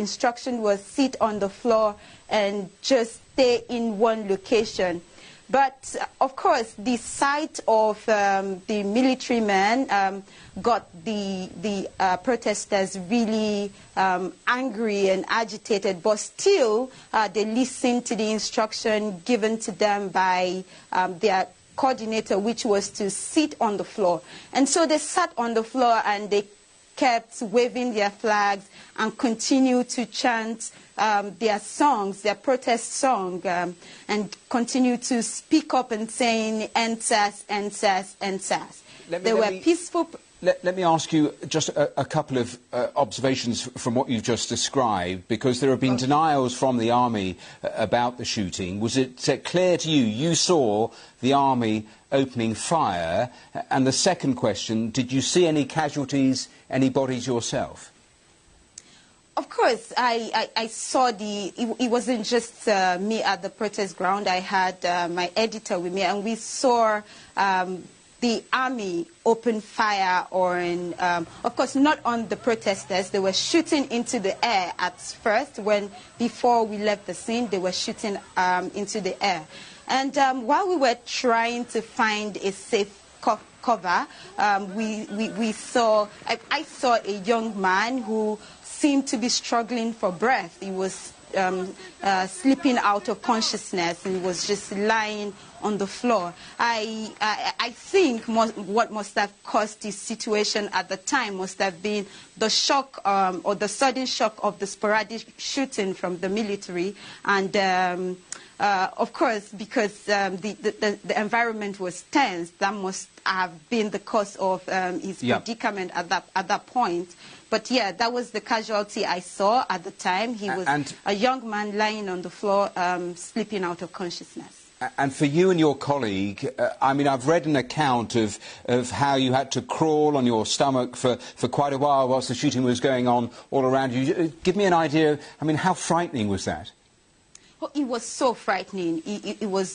instruction was sit on the floor and just stay in one location. But, of course, the sight of the military men got the protesters really angry and agitated, but still they listened to the instruction given to them by their coordinator, which was to sit on the floor. And so they sat on the floor and they kept waving their flags and continued to chant their songs, their protest song, and continue to speak up and saying, "NSAS, NSAS, NSAS." They were peaceful. Let me ask you just a couple of observations from what you've just described, because there have been denials from the army about the shooting. Was it clear to you, you saw the army opening fire? And the second question, did you see any casualties, any bodies yourself? Of course, I saw it wasn't just me at the protest ground. I had my editor with me, and we saw the army open fire on, of course, not on the protesters. They were shooting into the air at first. Before we left the scene, they were shooting into the air. And while we were trying to find a safe cover, I saw a young man who seemed to be struggling for breath. He was slipping out of consciousness and was just lying on the floor. I think what must have caused this situation at the time must have been the shock or the sudden shock of the sporadic shooting from the military, and of course, because the environment was tense, that must have been the cause of his predicament at that point. But yeah, that was the casualty I saw at the time. He was a young man lying on the floor, sleeping out of consciousness. And for you and your colleague, I mean, I've read an account of how you had to crawl on your stomach for quite a while whilst the shooting was going on all around you. Give me an idea, I mean, how frightening was that? Well, it was so frightening. It was